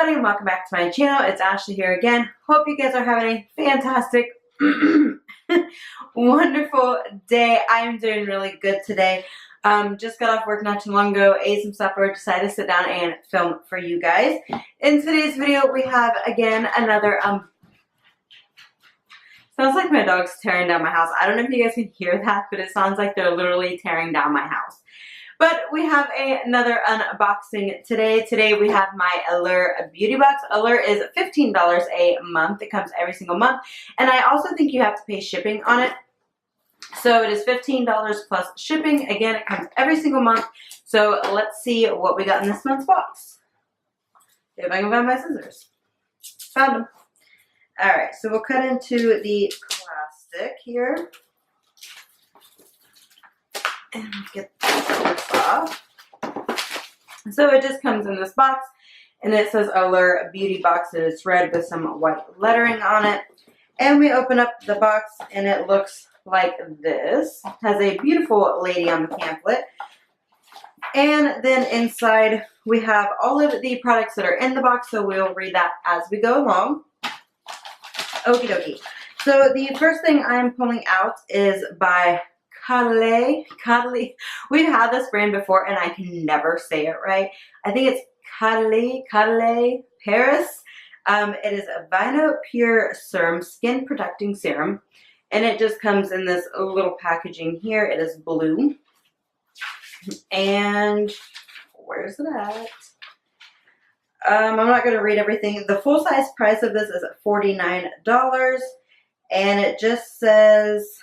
everybody, and welcome back to my channel. It's Ashley here again. Hope you guys are having a fantastic, wonderful day. I am doing really good today. Just got off work not too long ago, ate some supper, decided to sit down and film for you guys. In today's video, we have again another sounds like my dog's tearing down my house. I don't know if you guys can hear that, but it sounds like they're literally tearing down my house. But we have another unboxing today. Today we have my Allure beauty box. Allure is $15 a month. It comes every single month. And I also think you have to pay shipping on it. So it is $15 plus shipping. Again, it comes every single month. So let's see what we got in this month's box. See if I can find my scissors. Found them. Alright, so we'll cut into the plastic here. And get this off. So it just comes in this box, and it says Allure Beauty Box. It is red with some white lettering on it. And we open up the box, and it looks like this. It has a beautiful lady on the pamphlet. And then inside we have all of the products that are in the box, so we'll read that as we go along. Okie dokie. So the first thing I'm pulling out is by Cadley. We've had this brand before and I can never say it right. I think it's Cadley Paris. It is a Vino Pure Serum Skin Protecting Serum, and it just comes in this little packaging here. It is blue. And where's it at? I'm not going to read everything. The full size price of this is $49, and it just says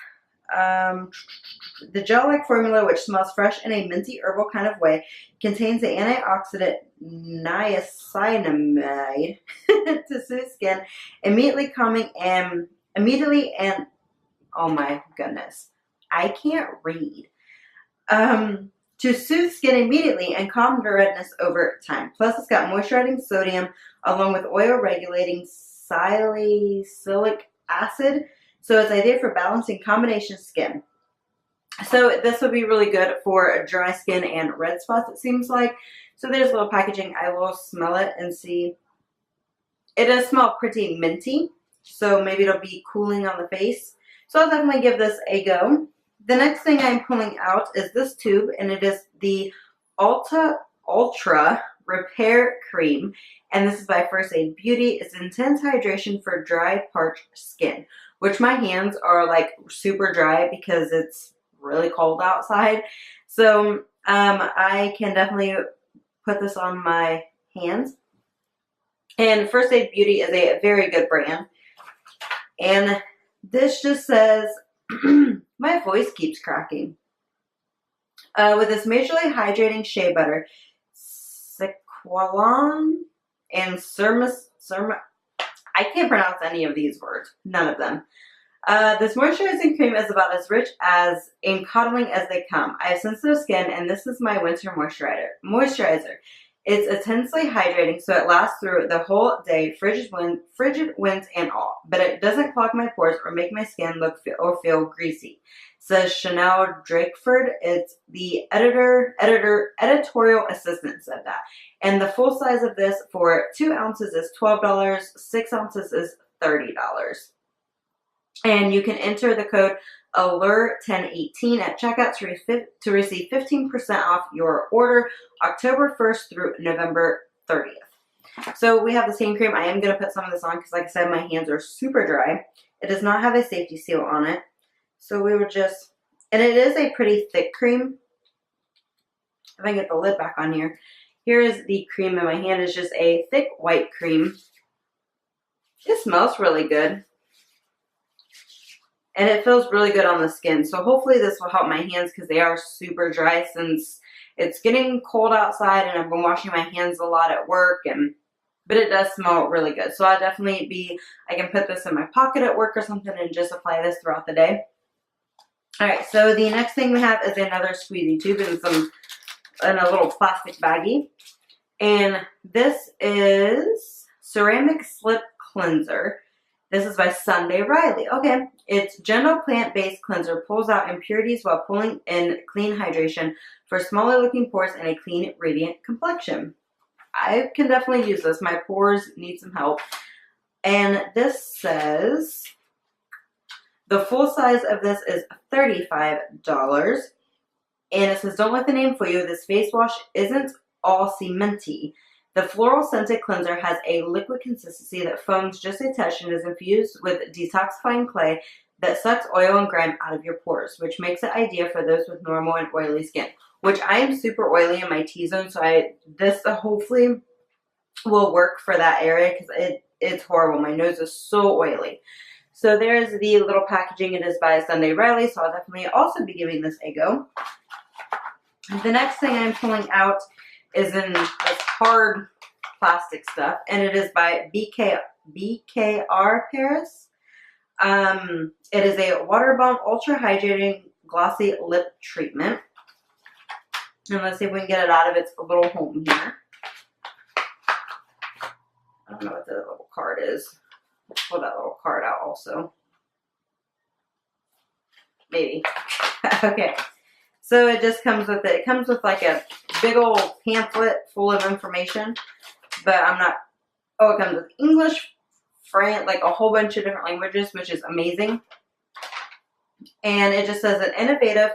the gel-like formula, which smells fresh in a minty herbal kind of way, contains the antioxidant niacinamide to soothe skin, immediately and oh my goodness, I can't read. To soothe skin immediately and calm the redness over time. Plus, it's got moisturizing sodium along with oil regulating salicylic acid. So it's ideal for balancing combination skin. So this would be really good for dry skin and red spots, it seems like. So there's a little packaging. I will smell it and see. It does smell pretty minty, so maybe it'll be cooling on the face. So I'll definitely give this a go. The next thing I'm pulling out is this tube, and it is the Ultra Repair Cream, and this is by First Aid Beauty. It's intense hydration for dry, parched skin, which my hands are like super dry because it's really cold outside. So I can definitely put this on my hands. And First Aid Beauty is a very good brand. And this just says, my voice keeps cracking. With this majorly hydrating shea butter, Sequalon and I can't pronounce any of these words. None of them. This moisturizing cream is about as rich as and coddling as they come. I have sensitive skin, and this is my winter moisturizer. It's intensely hydrating, so it lasts through the whole day, frigid winds and all. But it doesn't clog my pores or make my skin look or feel greasy. Says Chanel Drakeford. It's the editorial assistant said that. And the full size of this for 2 ounces is $12. 6 ounces is $30. And you can enter the code Allure1018 at checkout to receive 15% off your order October 1st through November 30th. So we have the same cream. I am going to put some of this on because, like I said, my hands are super dry. It does not have a safety seal on it. So we would just, and it is a pretty thick cream. If I can get the lid back on here. Here is the cream in my hand. It's just a thick white cream. It smells really good. And it feels really good on the skin. So hopefully this will help my hands because they are super dry since it's getting cold outside and I've been washing my hands a lot at work. But it does smell really good. So I'll definitely I can put this in my pocket at work or something and just apply this throughout the day. Alright, so the next thing we have is another squeezy tube in a little plastic baggie. And this is Ceramic Slip Cleanser. This is by Sunday Riley. Okay, it's gentle plant-based cleanser, pulls out impurities while pulling in clean hydration for smaller looking pores and a clean, radiant complexion. I can definitely use this. My pores need some help. And this says the full size of this is $35. And it says, don't let the name fool you. This face wash isn't all cementy. The floral scented cleanser has a liquid consistency that foams just a touch and is infused with detoxifying clay that sucks oil and grime out of your pores, which makes it ideal for those with normal and oily skin, which I am super oily in my T-zone, so this hopefully will work for that area because it's horrible. My nose is so oily. So there's the little packaging. It is by Sunday Riley, so I'll definitely also be giving this a go. The next thing I'm pulling out is in this hard plastic stuff, and it is by BKR Paris. It is a Waterbomb Ultra Hydrating Glossy Lip Treatment. And let's see if we can get it out of its little home here. I don't know what the little card is. Let's pull that little card out also. Maybe. Okay. So it just comes with it. It comes with like a big old pamphlet full of information. But I'm not... Oh, it comes with English, French, like a whole bunch of different languages, which is amazing. And it just says an innovative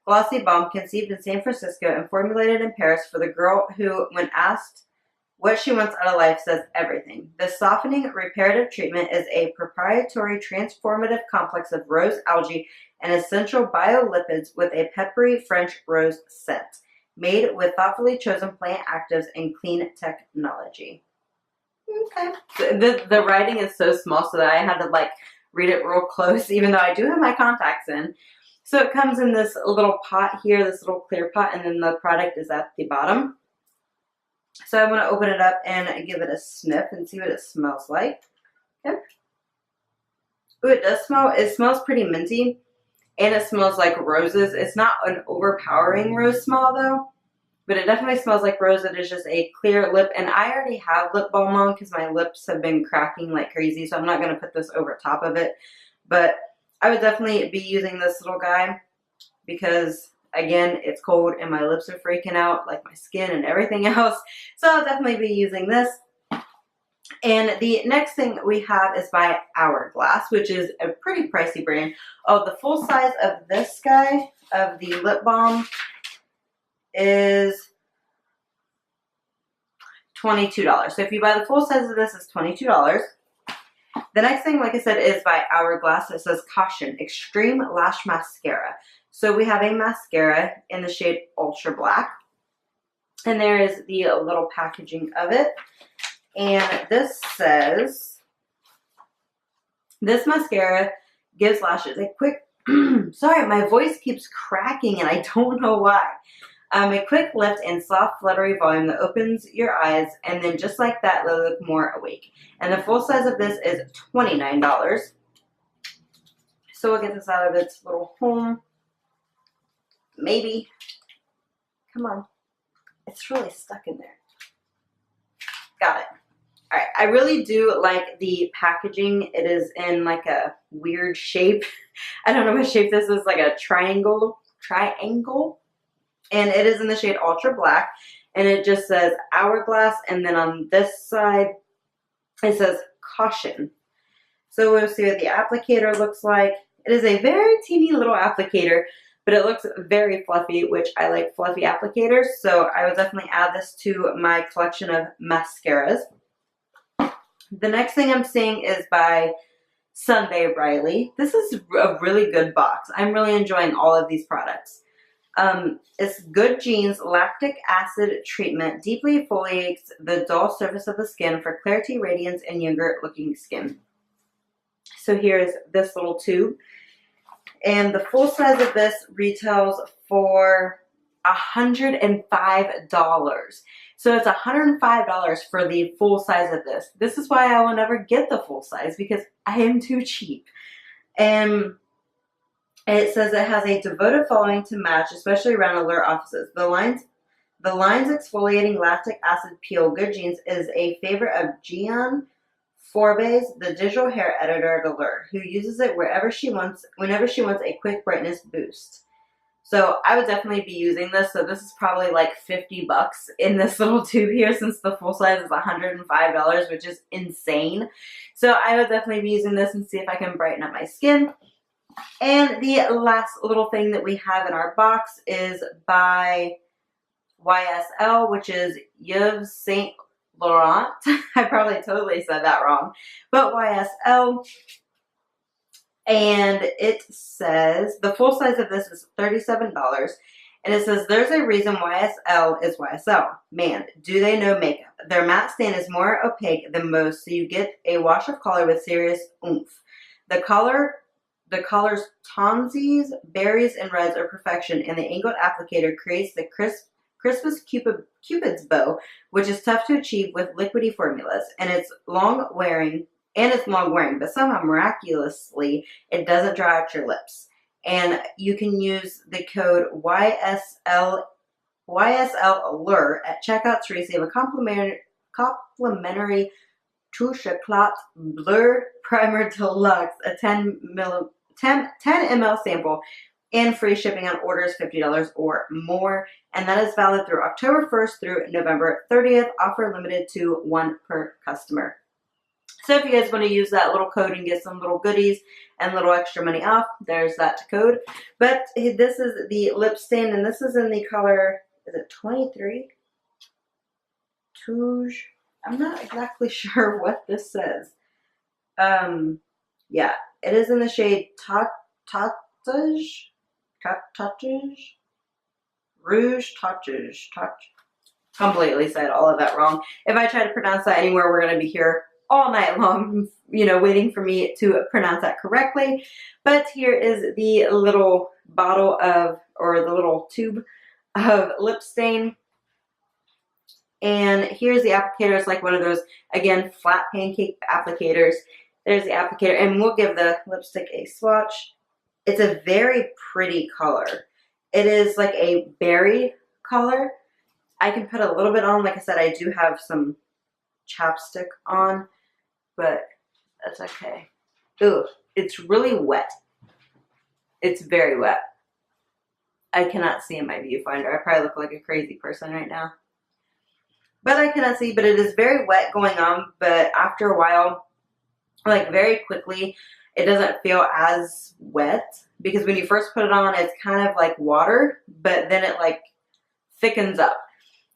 glossy balm conceived in San Francisco and formulated in Paris for the girl who, when asked what she wants out of life, says everything. This softening reparative treatment is a proprietary transformative complex of rose algae and essential biolipids with a peppery French rose scent, made with thoughtfully chosen plant actives and clean technology. Okay. So the writing is so small so that I had to like read it real close, even though I do have my contacts in. So it comes in this little pot here, this little clear pot, and then the product is at the bottom. So I'm going to open it up and give it a sniff and see what it smells like. Okay. Ooh, it does smell, it smells pretty minty, and it smells like roses. It's not an overpowering rose smell though, but it definitely smells like rose. It is just a clear lip, and I already have lip balm on because my lips have been cracking like crazy, so I'm not going to put this over top of it. But I would definitely be using this little guy because, again, it's cold and my lips are freaking out, like my skin and everything else. So I'll definitely be using this. And the next thing we have is by Hourglass, which is a pretty pricey brand. Oh, the full size of this guy, of the lip balm, is $22. So if you buy the full size of this, it's $22. The next thing, like I said, is by Hourglass. It says Caution Extreme Lash Mascara. So we have a mascara in the shade Ultra Black. And there is the little packaging of it. And this says, this mascara gives lashes a quick, sorry, my voice keeps cracking and I don't know why. A quick lift and soft fluttery volume that opens your eyes, and then just like that, they look more awake. And the full size of this is $29. So we'll get this out of its little home. Maybe. Come on. It's really stuck in there. Got it. All right. I really do like the packaging. It is in like a weird shape. I don't know what shape this is, like a triangle. And it is in the shade Ultra Black. And it just says Hourglass. And then on this side, it says Caution. So we'll see what the applicator looks like. It is a very teeny little applicator, but it looks very fluffy, which I like fluffy applicators. So I would definitely add this to my collection of mascaras. The next thing I'm seeing is by Sunday Riley. This is a really good box. I'm really enjoying all of these products. It's Good Genes Lactic Acid Treatment deeply exfoliates the dull surface of the skin for clarity, radiance, and younger looking skin. So here's this little tube. And the full size of this retails for $105. So it's $105 for the full size of this. This is why I will never get the full size, because I am too cheap. And it says it has a devoted following to match, especially around Allure offices. The Lines Exfoliating Lactic Acid Peel Good Genes is a favorite of Gian Forbes, the digital hair editor at Allure, who uses it whenever she wants a quick brightness boost. So I would definitely be using this. So this is probably like 50 bucks in this little tube here, since the full size is $105, which is insane. So I would definitely be using this and see if I can brighten up my skin. And the last little thing that we have in our box is by YSL, which is Yves Saint Laurent. I probably totally said that wrong, but YSL. And it says the full size of this is $37. And it says, there's a reason YSL is YSL. Man, do they know makeup. Their matte stain is more opaque than most, so you get a wash of color with serious oomph. The colors tonsies, berries, and reds are perfection, and the angled applicator creates the crispest Cupid's bow, which is tough to achieve with liquidy formulas, and it's long wearing, but somehow miraculously it doesn't dry out your lips. And you can use the code YSL Allure at checkout to receive a complimentary Touche Éclat Blur Primer Deluxe, a 10 ml sample, and free shipping on orders $50 or more. And that is valid through October 1st through November 30th. Offer limited to 1 per customer. So if you guys want to use that little code and get some little goodies and little extra money off, there's that code. But this is the lip stain, and this is in the color, is it 23? Touche. I'm not exactly sure what this says. Yeah, it is in the shade Rouge Touche. Completely said all of that wrong. If I try to pronounce that anywhere, we're going to be here all night long, you know, waiting for me to pronounce that correctly. But here is the little bottle of, or the little tube of lip stain. And here's the applicator. It's like one of those, again, flat pancake applicators. There's the applicator, and we'll give the lipstick a swatch. It's a very pretty color. It is like a berry color. I can put a little bit on. Like I said, I do have some chapstick on, but that's okay. Ooh, it's really wet. It's very wet. I cannot see in my viewfinder. I probably look like a crazy person right now. But I cannot see, but it is very wet going on. But after a while, like very quickly, it doesn't feel as wet, because when you first put it on, it's kind of like water, but then it like thickens up.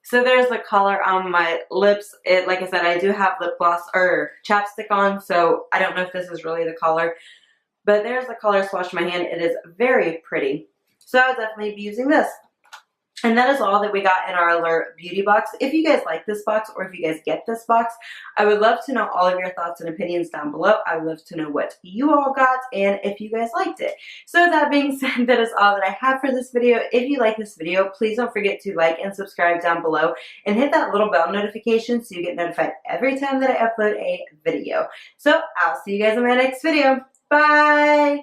So there's the color on my lips. It, like I said, I do have lip gloss or chapstick on, so I don't know if this is really the color, but there's the color swatch in my hand. It is very pretty. So I'll definitely be using this. And that is all that we got in our Allure beauty box. If you guys like this box, or if you guys get this box, I would love to know all of your thoughts and opinions down below. I would love to know what you all got and if you guys liked it. So that being said, that is all that I have for this video. If you like this video, please don't forget to like and subscribe down below and hit that little bell notification so you get notified every time that I upload a video. So I'll see you guys in my next video. Bye!